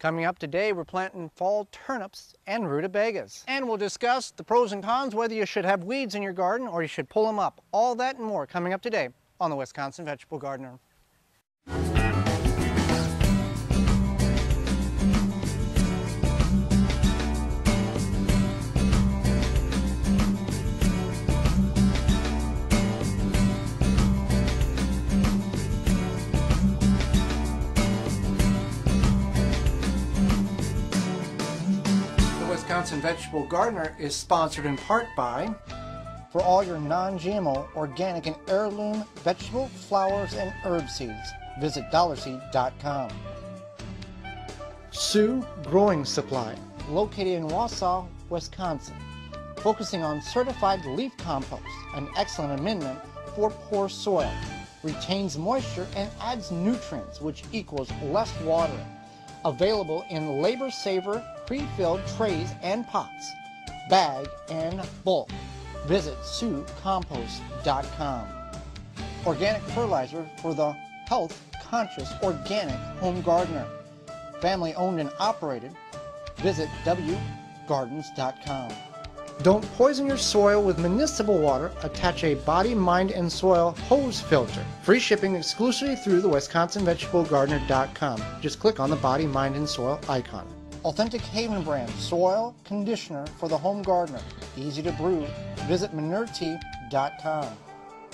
Coming up today, we're planting fall turnips and rutabagas. And we'll discuss the pros and cons, whether you should have weeds in your garden or you should pull them up. All that and more coming up today on the Wisconsin Vegetable Gardener. Wisconsin Vegetable Gardener is sponsored in part by, for all your non-GMO, organic and heirloom vegetable, flowers, and herb seeds, visit dollarseed.com. Sioux Growing Supply, located in Wausau, Wisconsin, focusing on certified leaf compost, an excellent amendment for poor soil, retains moisture and adds nutrients, which equals less watering. Available in labor-saver, pre-filled trays and pots, bag and bulk. Visit siouxcompost.com. Organic fertilizer for the health-conscious organic home gardener. Family owned and operated. Visit thewiveggardener.com. Don't poison your soil with municipal water. Attach a body, mind, and soil hose filter. Free shipping exclusively through the WisconsinVegetableGardener.com. Just click on the body, mind, and soil icon. Authentic Haven brand soil conditioner for the home gardener. Easy to brew. Visit ManureTea.com.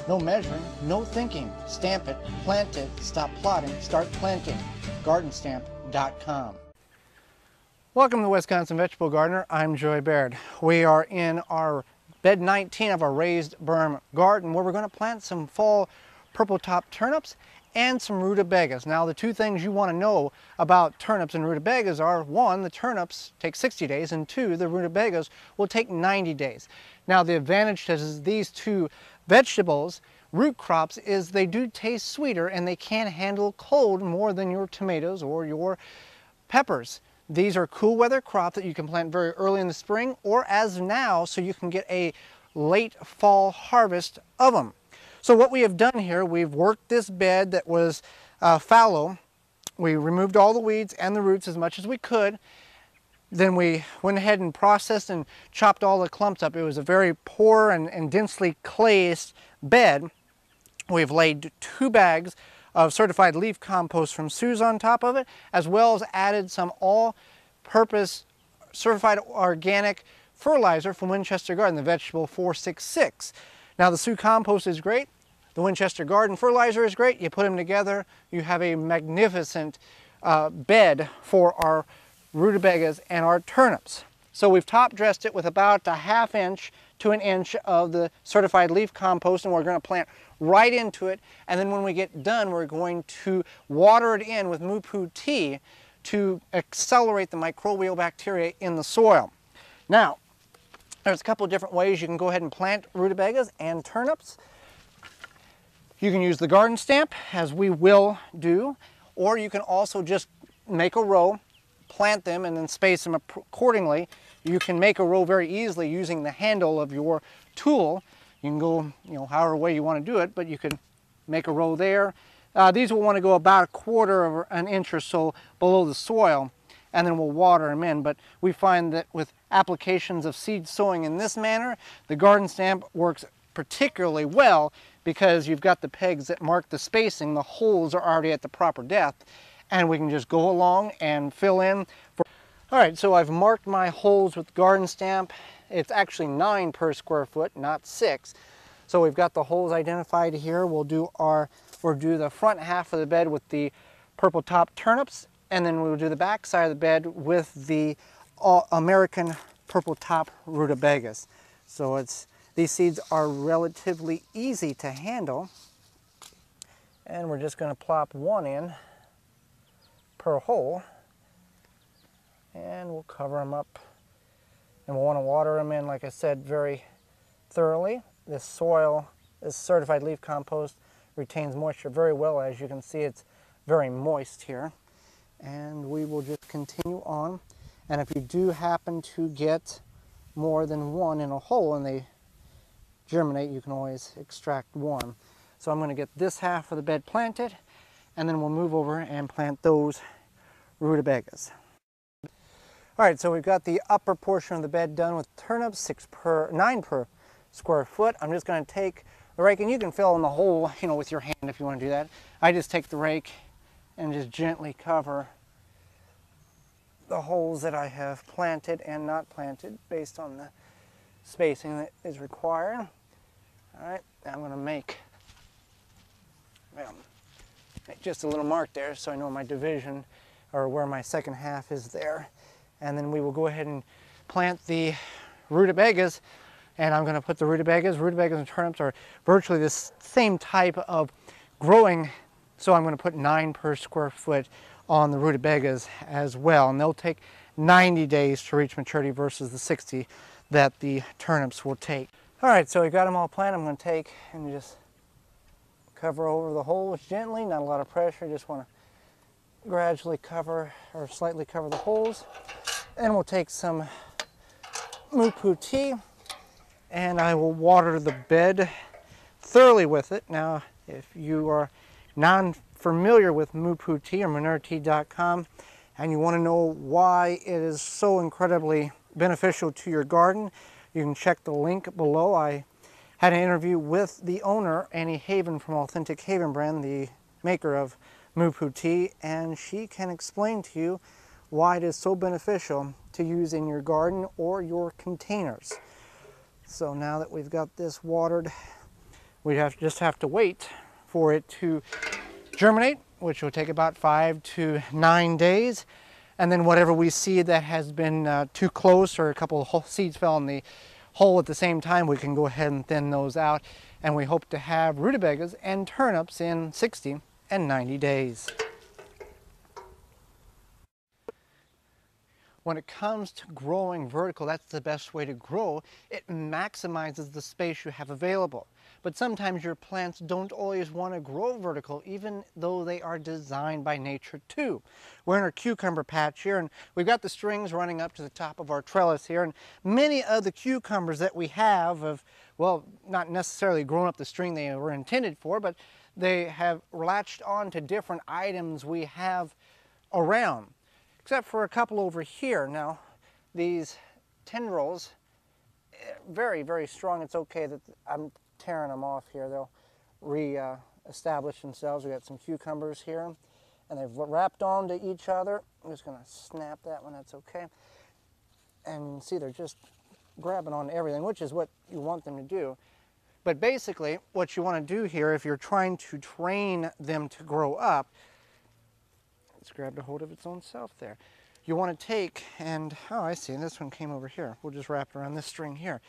No measuring, no thinking. Stamp it, plant it, stop plotting, start planting. GardenStamp.com. Welcome to the Wisconsin Vegetable Gardener. I'm Joy Baird. We are in our bed 19 of our raised berm garden where we're going to plant some fall purple top turnips and some rutabagas. Now the two things you want to know about turnips and rutabagas are, one, the turnips take 60 days, and two, the rutabagas will take 90 days. Now the advantage to these two vegetables, root crops, is they do taste sweeter and they can handle cold more than your tomatoes or your peppers. These are cool weather crops that you can plant very early in the spring or as now, so you can get a late fall harvest of them. So what we have done here, we've worked this bed that was fallow. We removed all the weeds and the roots as much as we could. Then we went ahead and processed and chopped all the clumps up. It was a very poor and densely clayed bed. We've laid 2 bags of certified leaf compost from Sioux's on top of it, as well as added some all-purpose certified organic fertilizer from Winchester Garden, the Vegetable 466. Now the Sioux compost is great, the Winchester Garden fertilizer is great. You put them together, you have a magnificent bed for our rutabagas and our turnips. So we've top dressed it with about a ½ inch to an inch of the certified leaf compost, and we're going to plant right into it. And then when we get done, we're going to water it in with Moo-Poo tea to accelerate the microbial bacteria in the soil. Now, there's a couple of different ways you can go ahead and plant rutabagas and turnips. You can use the garden stamp, as we will do, or you can also just make a row, plant them, and then space them accordingly. You can make a row very easily using the handle of your tool. You can go, however way you want to do it, but you can make a row there. These will want to go about 1/4 of an inch or so below the soil, and then we'll water them in. But we find that with applications of seed sowing in this manner, the garden stamp works particularly well because you've got the pegs that mark the spacing. The holes are already at the proper depth, and we can just go along and fill in. All right, so I've marked my holes with garden stamp. It's actually 9 per square foot, not 6. So we've got the holes identified here. We'll do the front half of the bed with the purple top turnips, and then we'll do the back side of the bed with the American purple top rutabagas. So these seeds are relatively easy to handle, and we're just going to plop 1 in per hole. And we'll cover them up, and we'll want to water them in, like I said, very thoroughly. This soil, this certified leaf compost, retains moisture very well. As you can see, it's very moist here. And we will just continue on. And if you do happen to get more than 1 in a hole and they germinate, you can always extract 1. So I'm going to get this half of the bed planted, and then we'll move over and plant those rutabagas. All right, so we've got the upper portion of the bed done with turnips, 9 per square foot. I'm just going to take the rake, and you can fill in the hole, you know, with your hand if you want to do that. I just take the rake and just gently cover the holes that I have planted and not planted based on the spacing that is required. All right, now I'm going to make just a little mark there so I know my division or where my second half is there. And then we will go ahead and plant the rutabagas, and I'm going to put the rutabagas and turnips are virtually the same type of growing, so I'm going to put 9 per square foot on the rutabagas as well, and they'll take 90 days to reach maturity versus the 60 that the turnips will take. All right, so we've got them all planted. I'm going to take and just cover over the holes gently, not a lot of pressure, just want to gradually cover or slightly cover the holes. And we'll take some Moo-Poo tea, and I will water the bed thoroughly with it. Now, if you are non-familiar with Moo-Poo tea or ManureTea.com, and you want to know why it is so incredibly beneficial to your garden, you can check the link below. I had an interview with the owner, Annie Haven from Authentic Haven brand, the maker of Moo-Poo tea, and she can explain to you why it is so beneficial to use in your garden or your containers. So now that we've got this watered, we just have to wait for it to germinate, which will take about 5 to 9 days. And then whatever we see that has been too close, or a couple of seeds fell in the hole at the same time, we can go ahead and thin those out. And we hope to have rutabagas and turnips in 60 and 90 days. When it comes to growing vertical, that's the best way to grow. It maximizes the space you have available. But sometimes your plants don't always want to grow vertical, even though they are designed by nature to. We're in our cucumber patch here, and we've got the strings running up to the top of our trellis here, and many of the cucumbers that we have well, not necessarily grown up the string they were intended for, but they have latched on to different items we have around. Except for a couple over here. Now, these tendrils, very, very strong. It's okay that I'm tearing them off here. They'll re-establish themselves. We got some cucumbers here, and they've wrapped onto each other. I'm just going to snap that one. That's okay. And you can see they're just grabbing on everything, which is what you want them to do. But basically, what you want to do here, if you're trying to train them to grow up, it's grabbed a hold of its own self there. You want to take and, oh, I see, this one came over here. We'll just wrap it around this string here.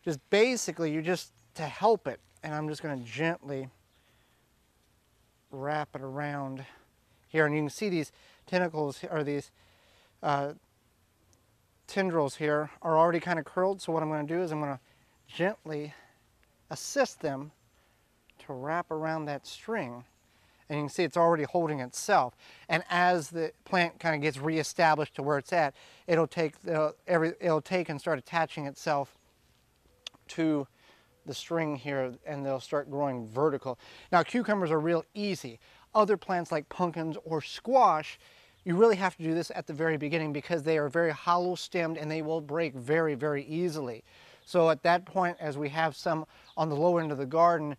Just basically, to help it, and I'm just going to gently wrap it around here. And you can see these tentacles, or these tendrils here, are already kind of curled. So what I'm going to do is I'm going to gently assist them to wrap around that string. And you can see it's already holding itself. And as the plant kind of gets reestablished to where it's at, it'll take and start attaching itself to the string here, and they'll start growing vertical. Now, cucumbers are real easy. Other plants like pumpkins or squash, you really have to do this at the very beginning because they are very hollow stemmed and they will break very, very easily. So at that point, as we have some on the low end of the garden,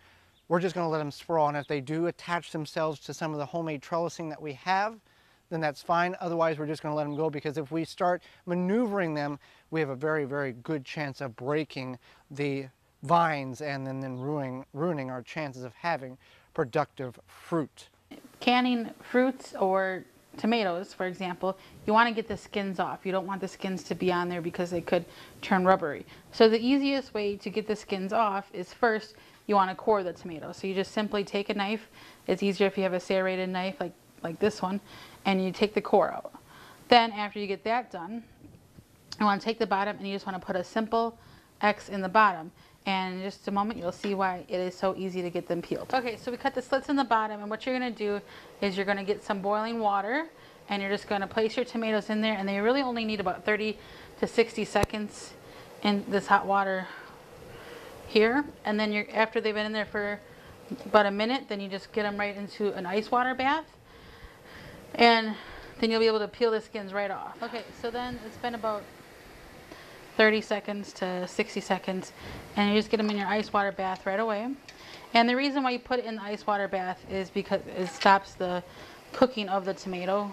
we're just going to let them sprawl, and if they do attach themselves to some of the homemade trellising that we have, then that's fine. Otherwise, we're just going to let them go, because if we start maneuvering them, we have a very, very good chance of breaking the vines and then ruining our chances of having productive fruit. Canning fruits or tomatoes, for example, you want to get the skins off. You don't want the skins to be on there because they could turn rubbery. So the easiest way to get the skins off is, first, you want to core the tomato. So you just simply take a knife. It's easier if you have a serrated knife like this one, and you take the core out. Then after you get that done, you want to take the bottom and you just want to put a simple X in the bottom. And in just a moment, you'll see why it is so easy to get them peeled. Okay, so we cut the slits in the bottom, and what you're going to do is you're going to get some boiling water, and you're just going to place your tomatoes in there, and they really only need about 30 to 60 seconds in this hot water here. And then after they've been in there for about a minute, then you just get them right into an ice water bath. And then you'll be able to peel the skins right off. Okay, so then it's been about 30 seconds to 60 seconds, and you just get them in your ice water bath right away. And the reason why you put it in the ice water bath is because it stops the cooking of the tomato,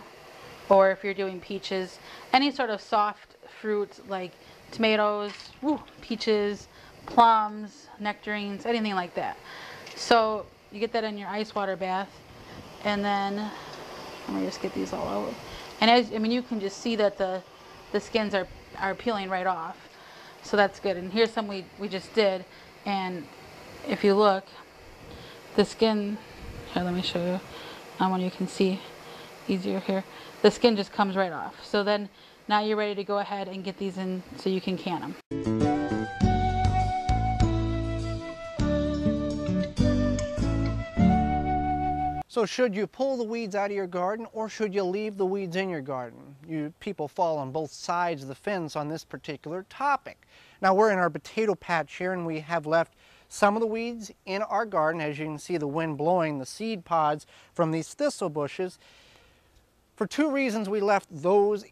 or if you're doing peaches, any sort of soft fruits like tomatoes, peaches, plums, nectarines, anything like that. So you get that in your ice water bath, and then let me just get these all out. And as I mean, you can just see that the skins are peeling right off, so that's good. And here's some we just did, and if you look, the skin here, let me show you one you can see easier here. The skin just comes right off. So then now you're ready to go ahead and get these in so you can can them. So should you pull the weeds out of your garden, or should you leave the weeds in your garden? You people fall on both sides of the fence on this particular topic. Now we're in our potato patch here, and we have left some of the weeds in our garden. As you can see, the wind blowing the seed pods from these thistle bushes. For two reasons we left those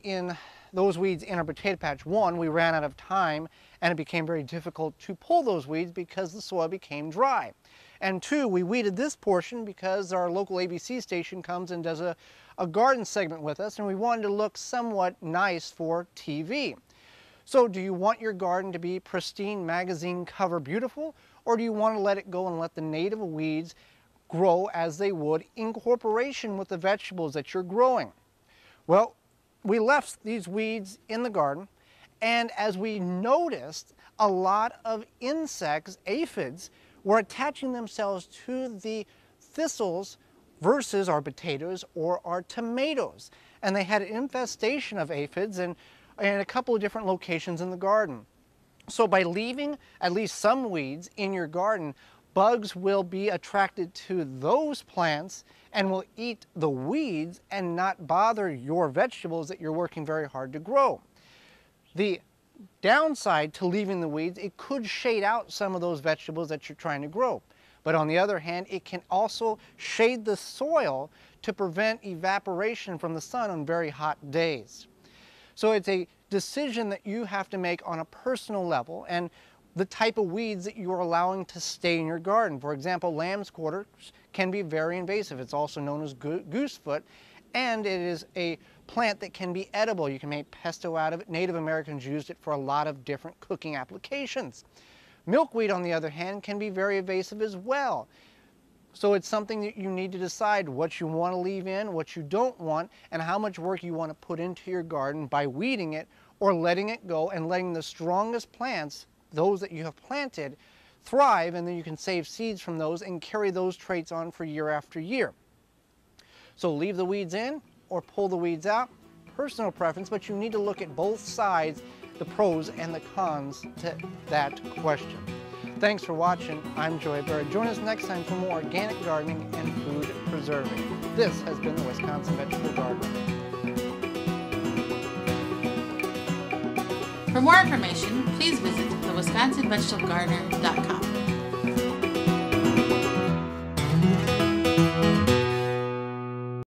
weeds in our potato patch. One, we ran out of time, and it became very difficult to pull those weeds because the soil became dry. And two, we weeded this portion because our local ABC station comes and does a garden segment with us, and we wanted to look somewhat nice for TV. So do you want your garden to be pristine, magazine cover beautiful, or do you want to let it go and let the native weeds grow as they would in cooperation with the vegetables that you're growing? Well, we left these weeds in the garden, and as we noticed, a lot of insects, aphids, were attaching themselves to the thistles versus our potatoes or our tomatoes. And they had an infestation of aphids in a couple of different locations in the garden. So by leaving at least some weeds in your garden, bugs will be attracted to those plants and will eat the weeds and not bother your vegetables that you're working very hard to grow. The downside to leaving the weeds, it could shade out some of those vegetables that you're trying to grow. But on the other hand, it can also shade the soil to prevent evaporation from the sun on very hot days. So it's a decision that you have to make on a personal level, and the type of weeds that you are allowing to stay in your garden. For example, lamb's quarters can be very invasive. It's also known as goosefoot, and it is a plant that can be edible. You can make pesto out of it. Native Americans used it for a lot of different cooking applications. Milkweed, on the other hand, can be very invasive as well. So it's something that you need to decide what you want to leave in, what you don't want, and how much work you want to put into your garden by weeding it or letting it go and letting the strongest plants, those that you have planted, thrive, and then you can save seeds from those and carry those traits on for year after year. So leave the weeds in or pull the weeds out, personal preference, but you need to look at both sides, the pros and the cons to that question. Thanks for watching. I'm Joy Barrett. Join us next time for more organic gardening and food preserving. This has been the Wisconsin Vegetable Gardener. For more information, please visit thewwisconsinvegetablegardener.com.